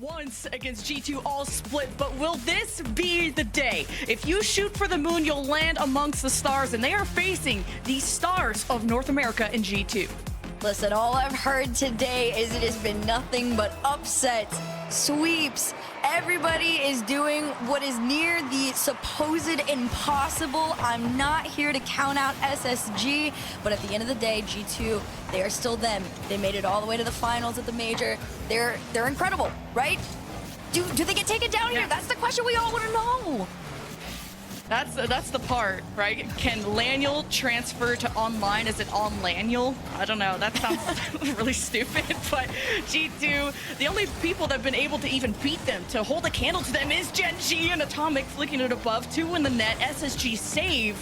once against G2 all split, but will this be the day? If you shoot for the moon, you'll land amongst the stars, and they are facing the stars of North America in G2. Listen, all I've heard today is it has been nothing but upsets, sweeps. Everybody is doing what is near the supposed impossible. I'm not here to count out SSG, but at the end of the day, G2, they are still them. They made it all the way to the finals at the major. They're incredible, right? Do they get taken down here? That's the question we all want to know. That's the part, right? Can Laniel transfer to online? Is it on Laniel? I don't know. That sounds really stupid, but G2, the only people that have been able to even beat them, to hold a candle to them, is Gen G and Atomic flicking it above, 2 in the net, SSG save.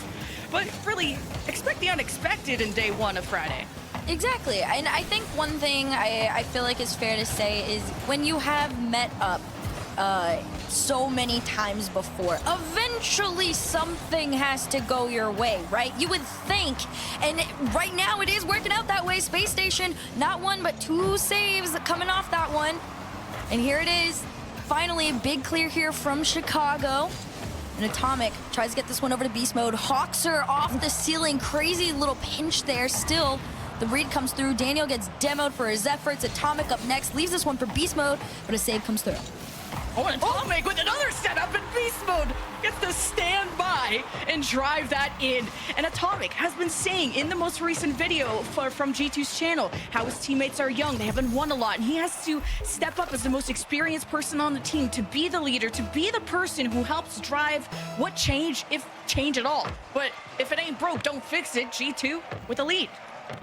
But really, expect the unexpected in day one of Friday. Exactly, and I think one thing I feel like is fair to say is when you have met up so many times before, eventually something has to go your way, right? You would think, and right now it is working out that way. Spacestation, not one but 2 saves coming off that one, and here it is. Finally, a big clear here from Chicago. And Atomic tries to get this one over to beast mode. Hawkser off the ceiling, crazy little pinch there. Still, the read comes through. Daniel gets demoed for his efforts. Atomic up next, leaves this one for beast mode, but a save comes through. Oh, and Atomic with another setup in beast mode gets to stand by and drive that in. And Atomic has been saying in the most recent video from G2's channel how his teammates are young, they haven't won a lot, and he has to step up as the most experienced person on the team, to be the leader, to be the person who helps drive what change, if change at all. But if it ain't broke, don't fix it. G2 with a lead.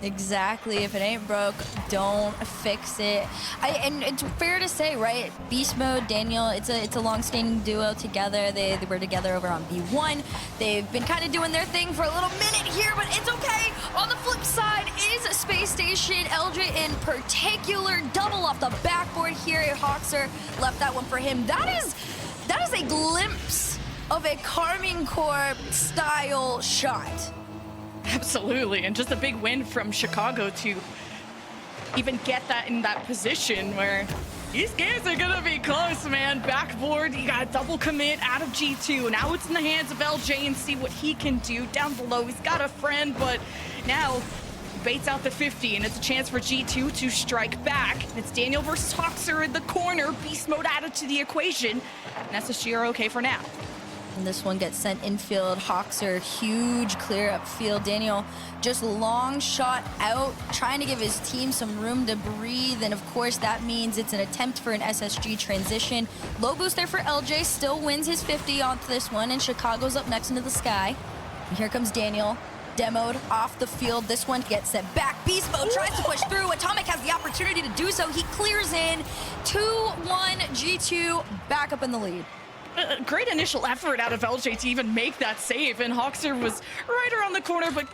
Exactly. If it ain't broke, don't fix it. And it's fair to say, right? Beast Mode, Daniel, it's a long-standing duo together. They were together over on B1. They've been kind of doing their thing for a little minute here, but it's okay. On the flip side is Spacestation, LJ in particular, double off the backboard here. Hawkser left that one for him. That is a glimpse of a Carmine Corp style shot. Absolutely, and just a big win from Chicago to even get that in that position where these games are gonna be close, man. Backboard, you got a double commit out of G2. Now it's in the hands of LJ and see what he can do. Down below, he's got a friend, but now baits out the 50, and it's a chance for G2 to strike back. It's Daniel versus Hawkser in the corner. Beast mode added to the equation, and SSG are okay for now. And this one gets sent infield. Hawkser, huge clear upfield. Daniel just long shot out, trying to give his team some room to breathe. And of course, that means it's an attempt for an SSG transition. Low boost there for LJ, still wins his 50 on this one. And Chicago's up next into the sky. And here comes Daniel, demoed off the field. This one gets sent back. Beast mode tries to push through. Atomic has the opportunity to do so. He clears in. 2-1 G2, back up in the lead. A great initial effort out of LJ to even make that save, and Hawkser was right around the corner, but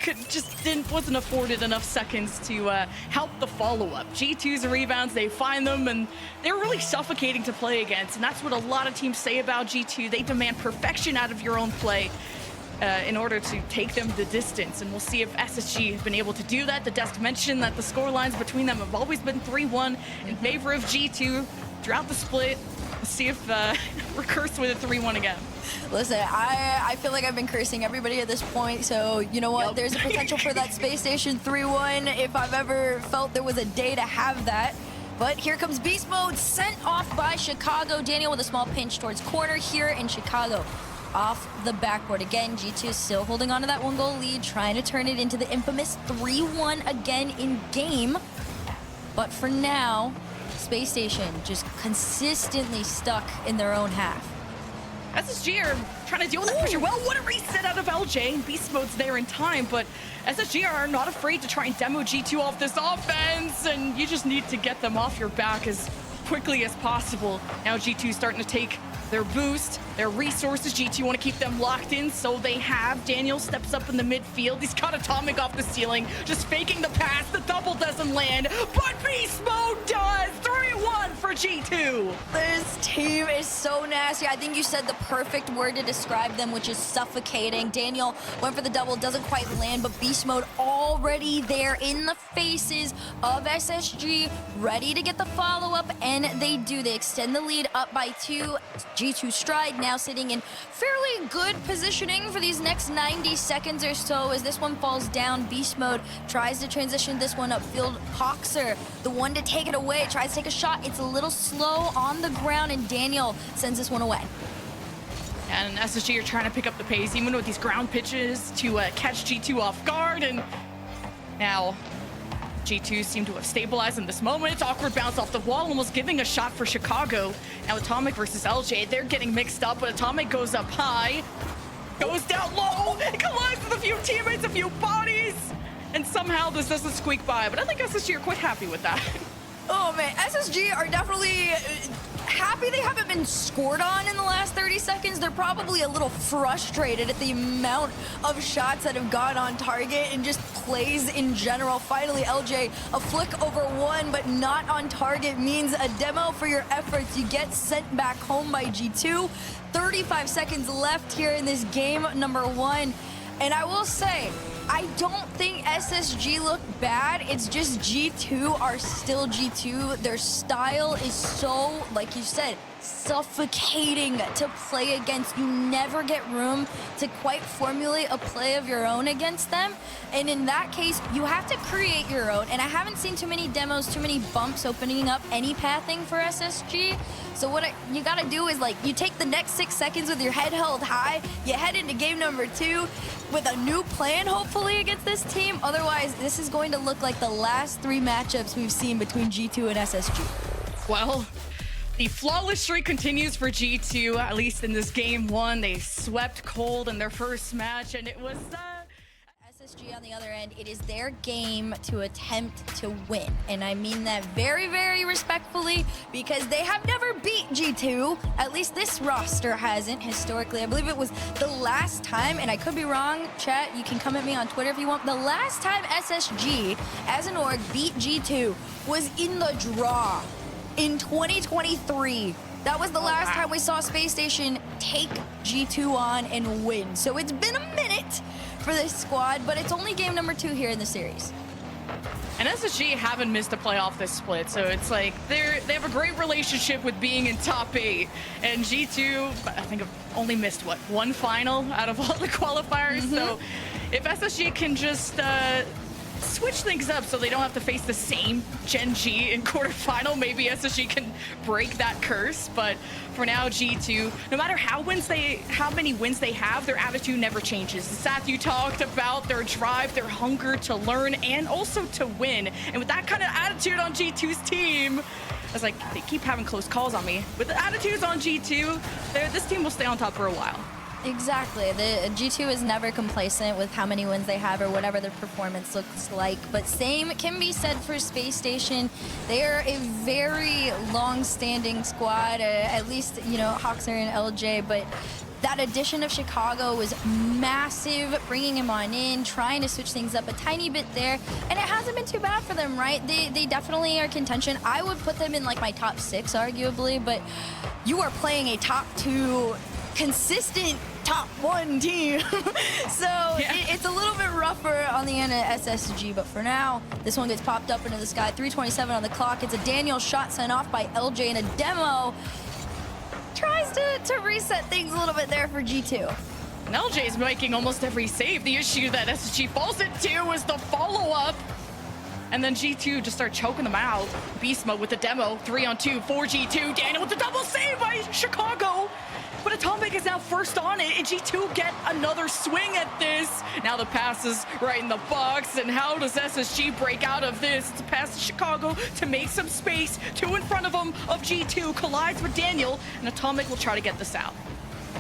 wasn't afforded enough seconds to help the follow-up. G2's rebounds, they find them, and they're really suffocating to play against, and that's what a lot of teams say about G2. They demand perfection out of your own play in order to take them the distance, and we'll see if SSG have been able to do that. The desk mentioned that the score lines between them have always been 3-1 in favor of G2 throughout the split. See if we're cursed with a 3-1 again. Listen, I feel like I've been cursing everybody at this point, so you know what? Yep. There's a potential for that Spacestation 3-1 if I've ever felt there was a day to have that. But here comes Beast Mode, sent off by Chicago. Daniel with a small pinch towards corner here in Chicago. Off the backboard again. G2 still holding on to that 1-goal lead, trying to turn it into the infamous 3-1 again in game. But for now, Spacestation just consistently stuck in their own half. SSG are trying to deal with that pressure. Well, what a reset out of LJ. Beast mode's there in time, but SSG are not afraid to try and demo G2 off this offense, and you just need to get them off your back as quickly as possible. Now G2 starting to take their boost, their resources. G2 want to keep them locked in, so they have. Daniel steps up in the midfield. He's got Atomic off the ceiling, just faking the pass. The double doesn't land, but Beast Mode does. 3-1 for G2. This team is so nasty. I think you said the perfect word to describe them, which is suffocating. Daniel went for the double, doesn't quite land, but Beast Mode already there in the faces of SSG, ready to get the follow-up, and they do. They extend the lead up by 2. G2 Stride now sitting in fairly good positioning for these next 90 seconds or so. As this one falls down, Beast Mode tries to transition this one upfield. Hoxer, the one to take it away, tries to take a shot. It's a little slow on the ground, and Daniel sends this one away. And SSG are trying to pick up the pace, even with these ground pitches, to catch G2 off guard. And now G2 seem to have stabilized in this moment. Awkward bounce off the wall, almost giving a shot for Chicago. Now Atomic versus LJ, they're getting mixed up, but Atomic goes up high, goes down low, collides with a few teammates, a few bodies, and somehow this doesn't squeak by. But I think SSG are quite happy with that. Oh man, SSG are definitely happy they haven't been scored on in the last 30 seconds. They're probably a little frustrated at the amount of shots that have gone on target and just plays in general. Finally, LJ, a flick over one, but not on target means a demo for your efforts. You get sent back home by G2. 35 seconds left here in this game number 1. And I will say, I don't think SSG look bad. It's just G2 are still G2. Their style is so, like you said, suffocating to play against. You never get room to quite formulate a play of your own against them. And in that case, you have to create your own. And I haven't seen too many demos, too many bumps opening up any pathing for SSG. So what you gotta do is, like, you take the next 6 seconds with your head held high, you head into game number 2 with a new plan, hopefully, against this team. Otherwise, this is going to look like the last 3 matchups we've seen between G2 and SSG. Well, the flawless streak continues for G2, at least in this game 1. They swept cold in their first match, and it was SSG on the other end. It is their game to attempt to win, and I mean that very, very respectfully, because they have never beat G2. At least this roster hasn't historically. I believe it was the last time, and I could be wrong, chat, you can come at me on Twitter if you want. The last time SSG as an org beat G2 was in the draw in 2023. That was the last time we saw Spacestation take G2 on and win. So it's been a minute for this squad, but it's only game number 2 here in the series. And SSG haven't missed a playoff this split, so it's like they have a great relationship with being in top 8. And G2, I think, have only missed, what, 1 final out of all the qualifiers? So if SSG can just switch things up so they don't have to face the same Gen G in quarterfinal, maybe SSG can break that curse. But for now, G2, no matter how many wins they have, their attitude never changes. Seth, you talked about their drive, their hunger to learn, and also to win. And with that kind of attitude on G2's team, I was like, they keep having close calls on me. With the attitudes on G2, this team will stay on top for a while. Exactly. The G2 is never complacent with how many wins they have or whatever their performance looks like. But same can be said for Spacestation. They are a very long-standing squad, at least, you know, Hoxer and LJ, but that addition of Chicago was massive, bringing him on in, trying to switch things up a tiny bit there, and it hasn't been too bad for them, right? They definitely are contention. I would put them in like my top 6, arguably, but you are playing a top 2 consistent top 1 team. So it's a little bit rougher on the end of SSG, but for now, this one gets popped up into the sky. 3:27 on the clock. It's a Daniel shot sent off by LJ, and a demo tries to reset things a little bit there for G2. And LJ is making almost every save. The issue that SSG falls into is the follow-up. And then G2 just start choking them out. Beast Mode with the demo, 3-on-2 for G2. Daniel with the double save by Chicago. But Atomic is now first on it, and G2 get another swing at this. Now the pass is right in the box, and how does SSG break out of this? It's a pass to Chicago to make some space. 2 in front of him of G2, collides with Daniel, and Atomic will try to get this out.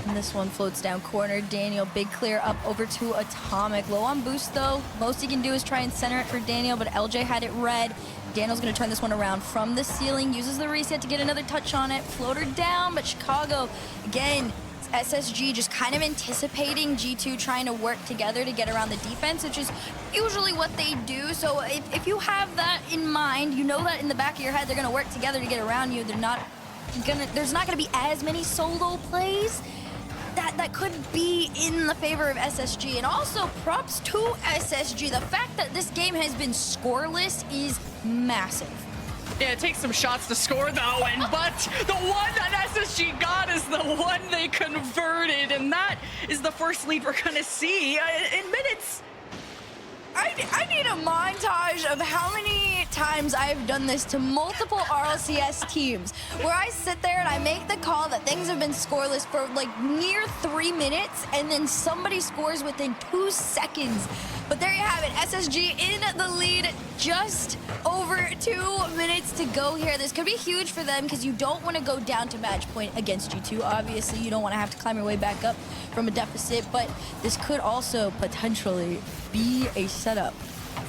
And this one floats down corner. Daniel, big clear up over to Atomic. Low on boost though. Most he can do is try and center it for Daniel, but LJ had it red. Daniel's gonna turn this one around from the ceiling, uses the reset to get another touch on it, floater down, but Chicago, again, SSG just kind of anticipating G2 trying to work together to get around the defense, which is usually what they do. So if you have that in mind, you know that in the back of your head they're gonna work together to get around you. There's not gonna be as many solo plays that could be in the favor of SSG. And also props to SSG. The fact that this game has been scoreless is massive. Yeah, it takes some shots to score though, but the one that SSG got is the one they converted, and that is the first lead we're gonna see in minutes. I need a montage of how many times I've done this to multiple RLCS teams, where I sit there and I make the call that things have been scoreless for like near 3 minutes, and then somebody scores within 2 seconds. But there you have it, SSG in the lead, just over 2 minutes to go here. This could be huge for them because you don't want to go down to match point against G2. Obviously, you don't want to have to climb your way back up from a deficit, but this could also potentially be a setup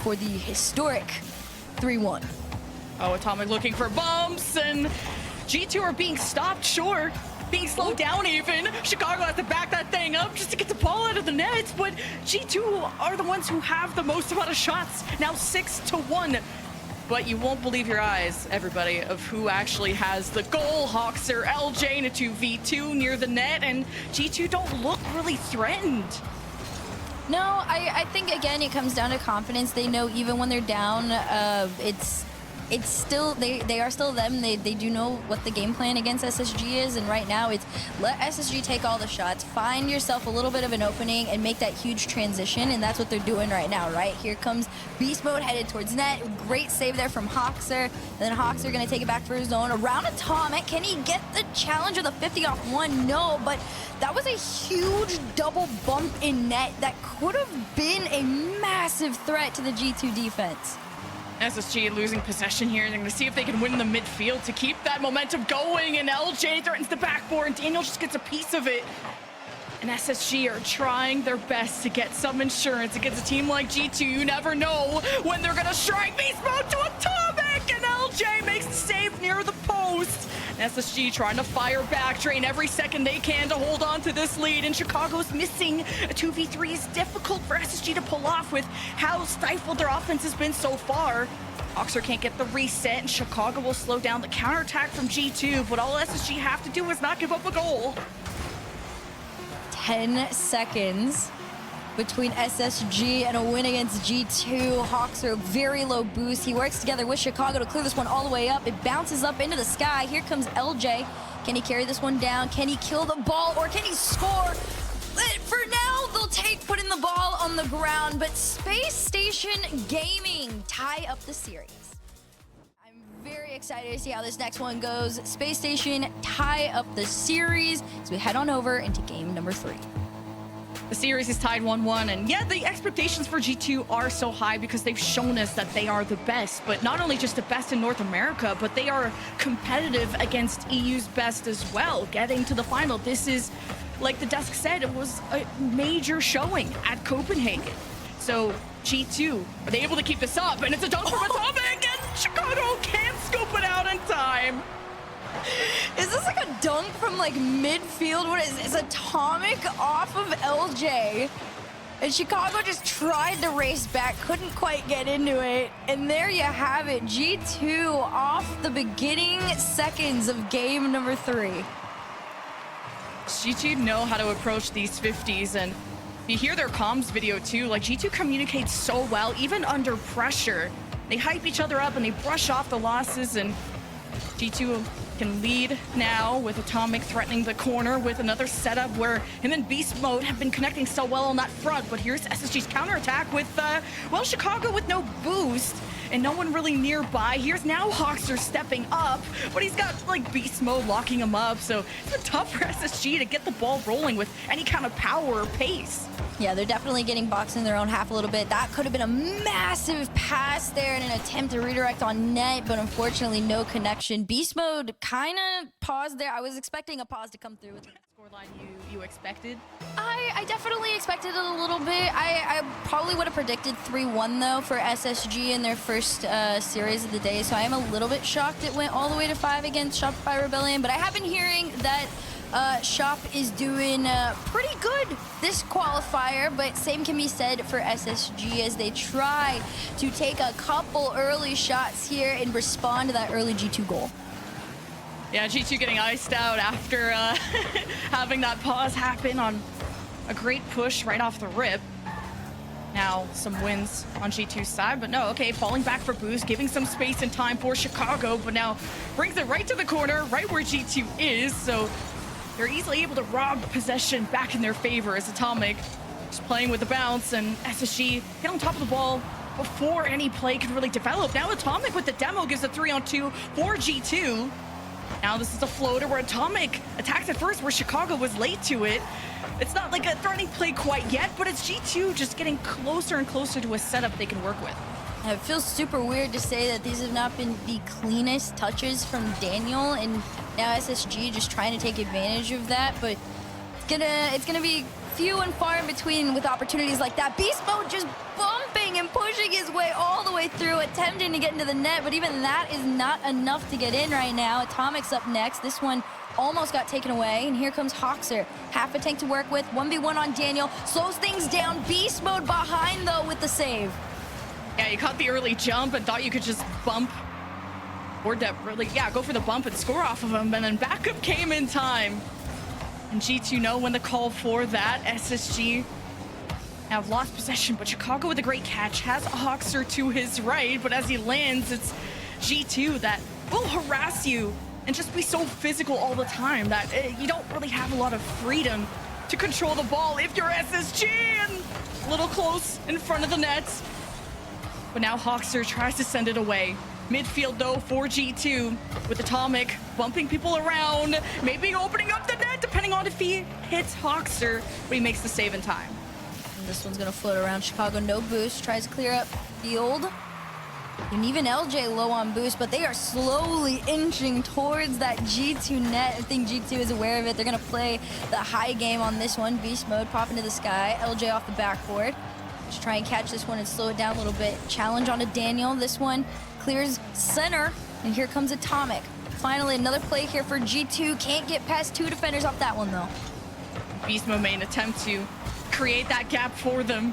for the historic 3-1. Oh, Atomic looking for bumps, and G2 are being stopped, sure. Being slowed down even. Chicago has to back that thing up just to get the ball out of the net, but G2 are the ones who have the most amount of shots, now 6-1. But you won't believe your eyes, everybody, of who actually has the goal. Hoxer, LJ in a 2v2 near the net, and G2 don't look really threatened. No, I think, again, it comes down to confidence. They know even when they're down, it's still, they are still them. They do know what the game plan against SSG is, and right now it's let SSG take all the shots, find yourself a little bit of an opening, and make that huge transition, and that's what they're doing right now, right? Here comes Beast Mode headed towards net. Great save there from Hoxer, and then Hoxer gonna take it back for his own. Around Atomic, can he get the challenge of the 50 off one? No, but that was a huge double bump in net that could have been a massive threat to the G2 defense. SSG losing possession here. They're going to see if they can win the midfield to keep that momentum going, and LJ threatens the backboard, and Daniel just gets a piece of it. And SSG are trying their best to get some insurance against a team like G2. You never know when they're going to strike Beast Mode to Atomic, and LJ makes the save near the post. And SSG trying to fire back, drain every second they can to hold on to this lead, and Chicago's missing. A 2v3 is difficult for SSG to pull off with how stifled their offense has been so far. Hoxer can't get the reset, and Chicago will slow down the counterattack from G2, but all SSG have to do is not give up a goal. 10 seconds between SSG and a win against G2. Hoxer, very low boost. He works together with Chicago to clear this one all the way up. It bounces up into the sky. Here comes LJ. Can he carry this one down? Can he kill the ball, or can he score? For now, they'll take putting the ball on the ground, but Space Station Gaming tie up the series. I'm very excited to see how this next one goes. Space Station tie up the series as we head on over into game number 3. The series is tied 1-1, and yeah, the expectations for G2 are so high because they've shown us that they are the best, but not only just the best in North America, but they are competitive against EU's best as well, getting to the final. This is, like the desk said, it was a major showing at Copenhagen. So G2, are they able to keep this up? And it's a dunk from Atomic, and Chicago can't scoop it out in time. Is this like a dunk from like midfield? What is this? Atomic off of LJ. And Chicago just tried to race back, couldn't quite get into it. And there you have it. G2 off the beginning seconds of game number 3. G2 know how to approach these 50s, and you hear their comms video too. Like, G2 communicates so well, even under pressure. They hype each other up and they brush off the losses, and G2 can lead now with Atomic threatening the corner with another setup where him and Beast Mode have been connecting so well on that front. But here's SSG's counterattack with, well, Chicago with no boost and no one really nearby. Here's now Hoxer stepping up, but he's got like Beast Mode locking him up. So it's been tough for SSG to get the ball rolling with any kind of power or pace. Yeah, they're definitely getting boxed in their own half a little bit. That could have been a massive pass there in an attempt to redirect on net, but unfortunately no connection. Beast mode kind of paused there. I was expecting a pause to come through with the Scoreline you expected? I definitely expected it a little bit. I probably would have predicted 3-1 though for SSG in their first series of the day, so I am a little bit shocked it went all the way to 5 against Shopify Rebellion, but I have been hearing that Shop is doing pretty good this qualifier, but same can be said for SSG as they try to take a couple early shots here and respond to that early G2 goal. Yeah, G2 getting iced out after having that pause happen on a great push right off the rip. Now, some wins on G2's side, but no, okay, falling back for boost, giving some space and time for Chicago, but now brings it right to the corner, right where G2 is, so they're easily able to rob possession back in their favor as Atomic is playing with the bounce, and SSG get on top of the ball before any play could really develop. Now Atomic with the demo gives a 3-on-2 for G2. Now this is a floater where Atomic attacks at first, where Chicago was late to it. It's not like a threatening play quite yet, but it's G2 just getting closer and closer to a setup they can work with. It feels super weird to say that these have not been the cleanest touches from Daniel, and now SSG just trying to take advantage of that, but it's gonna be few and far in between with opportunities like that. Beast mode just bumping and pushing his way all the way through, attempting to get into the net, but even that is not enough to get in right now. Atomic's up next. This one almost got taken away, and here comes Hoxer. Half a tank to work with, 1v1 on Daniel, slows things down. Beast mode behind though with the save. Yeah, you caught the early jump and thought you could just bump or go for the bump and score off of him, and then backup came in time. And G2 know when to call for that. SSG have lost possession, but Chicago with a great catch has Hoxer to his right, but as he lands, it's G2 that will harass you and just be so physical all the time that you don't really have a lot of freedom to control the ball if you're SSG, and a little close in front of the net. But now Hoxer tries to send it away. Midfield though for G2 with Atomic bumping people around, maybe opening up the net depending on if he hits Hoxer, but he makes the save in time. And this one's gonna float around Chicago, no boost, tries to clear up field. And even LJ low on boost, but they are slowly inching towards that G2 net. I think G2 is aware of it. They're gonna play the high game on this one. Beast mode, pop into the sky. LJ off the backboard. Just try and catch this one and slow it down a little bit. Challenge onto Daniel. This one clears center, and here comes Atomic. Finally, another play here for G2. Can't get past 2 defenders off that one though. Beast mode made an attempt to create that gap for them.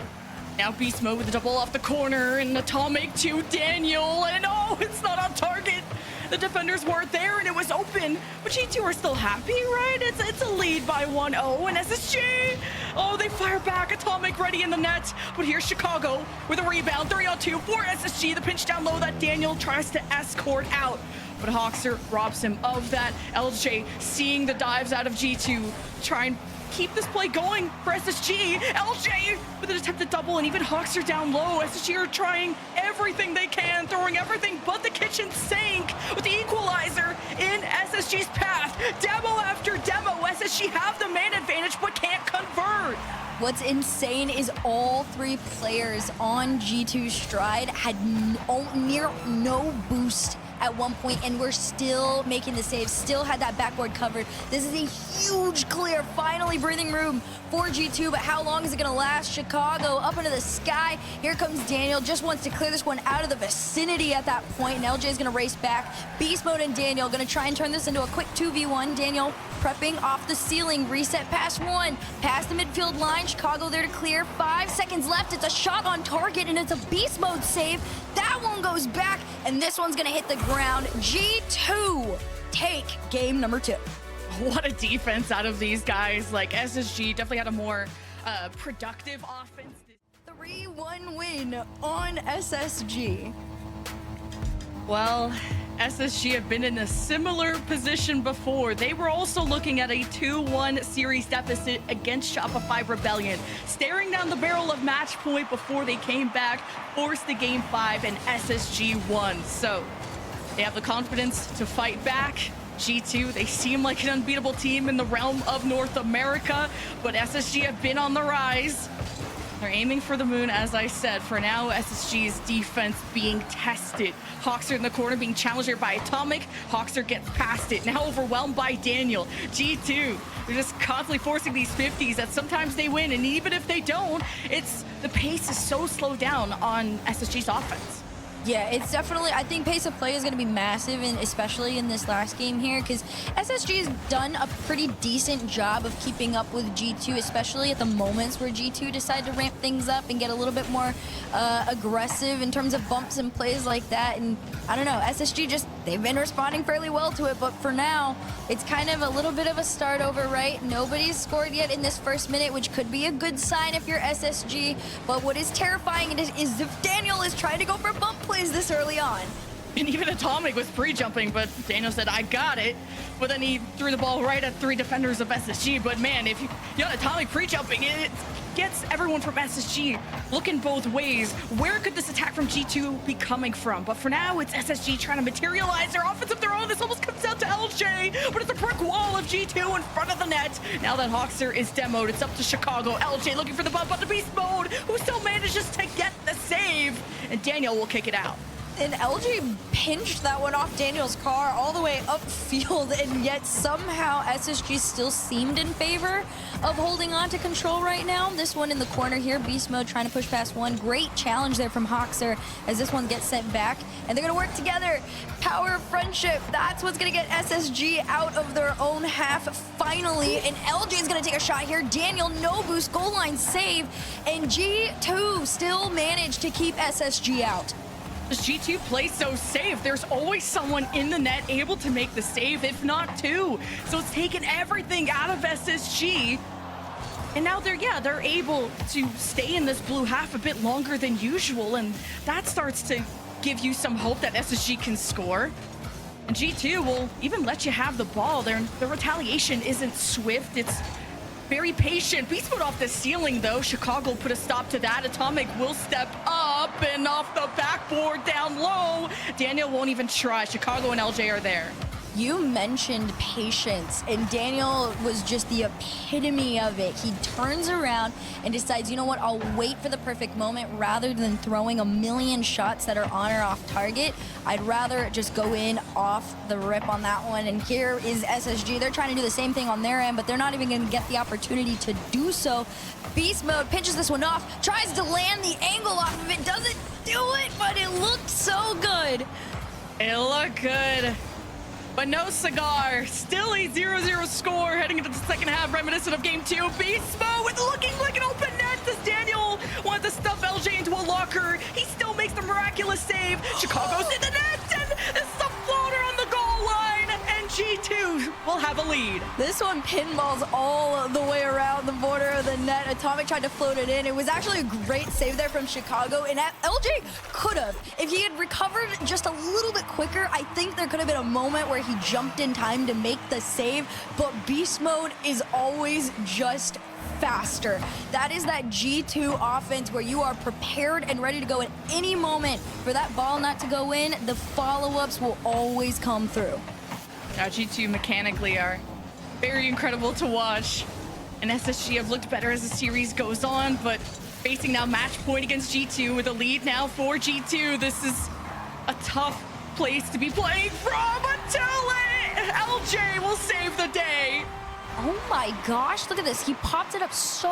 Now Beast mode with the double off the corner, and Atomic to Daniel, and oh, it's not on target. The defenders weren't there and it was open, but G2 are still happy, right? It's a lead by 1-0, and SSG, oh, they fire back. Atomic ready in the net, but here's Chicago with a rebound, 3-on-2 for SSG. The pinch down low that Daniel tries to escort out, but Hoxer robs him of that. LJ seeing the dives out of G2, try and keep this play going for SSG. LJ with an attempted double, and even Hoxer down low. SSG are trying everything they can, throwing everything but the kitchen sink with the equalizer in SSG's path. Demo after demo, SSG have the man advantage but can't convert. What's insane is all 3 players on G2's stride had near no boost at one point, and we're still making the save, still had that backboard covered. This is a huge clear, finally breathing room for G2, but how long is it gonna last? Chicago up into the sky. Here comes Daniel, just wants to clear this one out of the vicinity at that point, and LJ is gonna race back. Beast mode and Daniel gonna try and turn this into a quick 2v1. Daniel prepping off the ceiling, reset past 1, past the midfield line. Chicago there to clear, 5 seconds left. It's a shot on target, and it's a beast mode save. That one goes back, and this one's gonna hit the ground. G2 take game number 2. What a defense out of these guys. Like, SSG definitely had a more productive offense. 3-1 win on SSG. Well, SSG have been in a similar position before. They were also looking at a 2-1 series deficit against Shopify Rebellion, staring down the barrel of match point before they came back, forced the game 5, and SSG won. So they have the confidence to fight back. G2, they seem like an unbeatable team in the realm of North America, but SSG have been on the rise. They're aiming for the moon, as I said. For now, SSG's defense being tested. Hawkster in the corner being challenged here by Atomic. Hawkster gets past it. Now overwhelmed by Daniel. G2, they're just constantly forcing these 50s that sometimes they win. And even if they don't, the pace is so slowed down on SSG's offense. Yeah, it's definitely, I think pace of play is going to be massive, and especially in this last game here, because SSG has done a pretty decent job of keeping up with G2, especially at the moments where G2 decide to ramp things up and get a little bit more aggressive in terms of bumps and plays like that. And I don't know, SSG just, they've been responding fairly well to it, but for now, it's kind of a little bit of a start over, right? Nobody's scored yet in this first minute, which could be a good sign if you're SSG, but what is terrifying is if Daniel is trying to go for bump plays this early on. And even Atomic was pre-jumping, but Daniel said, I got it. But then he threw the ball right at 3 defenders of SSG. But man, if you got Atomic pre-jumping, it gets everyone from SSG looking both ways. Where could this attack from G2 be coming from? But for now, it's SSG trying to materialize their offense of their own. This almost comes down to LJ, but it's a brick wall of G2 in front of the net. Now that Hawkster is demoed, it's up to Chicago. LJ looking for the bump on the beast mode, who still manages to get the save. And Daniel will kick it out. And LG pinched that one off Daniel's car all the way upfield, and yet somehow SSG still seemed in favor of holding on to control right now. This one in the corner here, beast mode trying to push past one. Great challenge there from Hawkster as this one gets sent back, and they're gonna work together. Power of friendship, that's what's gonna get SSG out of their own half finally, and LJ is gonna take a shot here. Daniel, no boost, goal line save, and G2 still managed to keep SSG out. G2 plays so safe. There's always someone in the net able to make the save, if not 2. So it's taken everything out of SSG. And now they're able to stay in this blue half a bit longer than usual. And that starts to give you some hope that SSG can score. And G2 will even let you have the ball. The retaliation isn't swift. It's very patient. Beast mode off the ceiling though. Chicago put a stop to that. Atomic will step up and off the backboard down low. Daniel won't even try. Chicago and LJ are there. You mentioned patience, and Daniel was just the epitome of it. He turns around and decides, you know what, I'll wait for the perfect moment rather than throwing a million shots that are on or off target. I'd rather just go in off the rip on that one. And here is SSG. They're trying to do the same thing on their end, but they're not even going to get the opportunity to do so. Beast mode pinches this one off, tries to land the angle off of it, doesn't do it, but it looked so good. It looked good. But no cigar. Still a 0-0 score heading into the second half, reminiscent of game 2. Beast mode with looking like an open net. Does Daniel want to stuff LJ into a locker? He still makes the miraculous save. Chicago's in the net, and this is a floater on the goal line, and G2 will have a lead. This one pinballs all the way around the border of the net. Atomic tried to float it in. It was actually a great save there from Chicago, and LJ could have. If he had recovered just a little bit quicker, I think there could have been a moment where he jumped in time to make the save, but beast mode is always just faster. That is that G2 offense where you are prepared and ready to go at any moment for that ball not to go in. The follow-ups will always come through. Now G2 mechanically are very incredible to watch, and SSG have looked better as the series goes on, but facing now match point against G2 with a lead now for G2. This is a tough place to be playing from until LJ will save the day. Oh my gosh, look at this. He popped it up so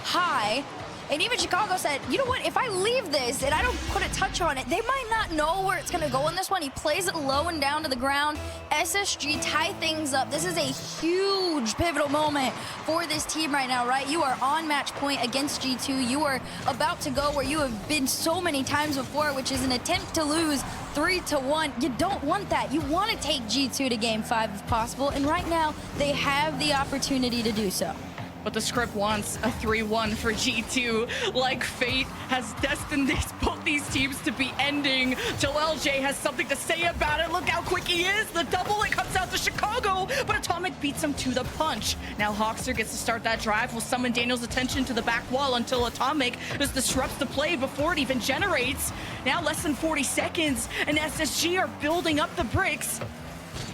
high. And even Chicago said, you know what, if I leave this and I don't put a touch on it, they might not know where it's gonna go in this one. He plays it low and down to the ground. SSG tie things up. This is a huge pivotal moment for this team right now, right? You are on match point against G2. You are about to go where you have been so many times before, which is an attempt to lose 3-1. You don't want that. You want to take G2 to game 5 if possible, and right now they have the opportunity to do so. But the script wants a 3-1 for G2. Like fate has destined both these teams to be ending till LJ has something to say about it. Look how quick he is. The double, it comes out to Chicago, but Atomic beats him to the punch. Now Hawkster gets to start that drive. Will summon Daniel's attention to the back wall until Atomic just disrupts the play before it even generates. Now less than 40 seconds, and SSG are building up the bricks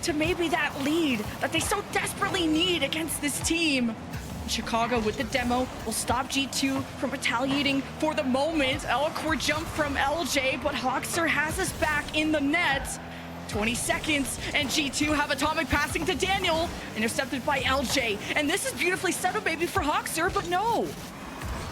to maybe that lead that they so desperately need against this team. Chicago with the demo will stop G2 from retaliating for the moment. Elcor jump from LJ, but Hoxer has us back in the net. 20 seconds, and G2 have Atomic passing to Daniel, intercepted by LJ. And this is beautifully set up maybe for Hoxer, but no.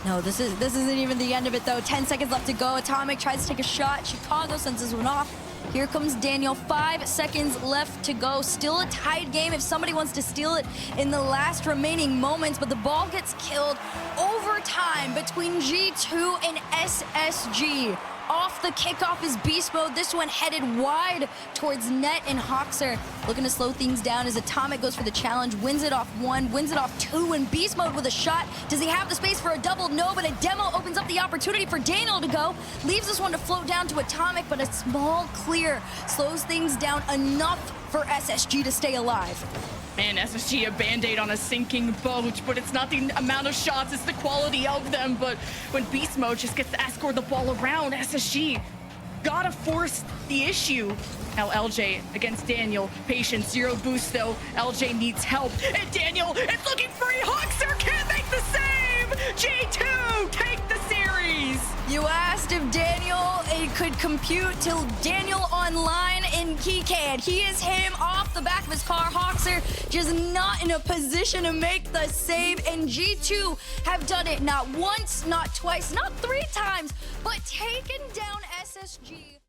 No, this isn't even the end of it though. 10 seconds left to go. Atomic tries to take a shot. Chicago sends this one off. Here comes Daniel. 5 seconds left to go. Still a tied game if somebody wants to steal it in the last remaining moments, but the ball gets killed overtime between G2 and SSG. Off the kickoff is Beast Mode. This one headed wide towards net, and Hoxer looking to slow things down as Atomic goes for the challenge, wins it off 1, wins it off 2, and Beast Mode with a shot. Does he have the space for a double? No, but a demo opens up the opportunity for Daniel to go. Leaves this one to float down to Atomic, but a small clear slows things down enough for SSG to stay alive. Man, SSG a band-aid on a sinking boat, but it's not the amount of shots, it's the quality of them. But when Beast Mode just gets to escort the ball around, SSG gotta force the issue. Now LJ against Daniel, patience, 0 boost though. LJ needs help, and Daniel is looking free. Hoxer can't make the save! G2 take the series! You asked if Daniel could compute till Daniel online, and he can. He is him off the back of his car. Hoxer just not in a position to make the save, and G2 have done it not once, not twice, not 3 times, but taken down SSG.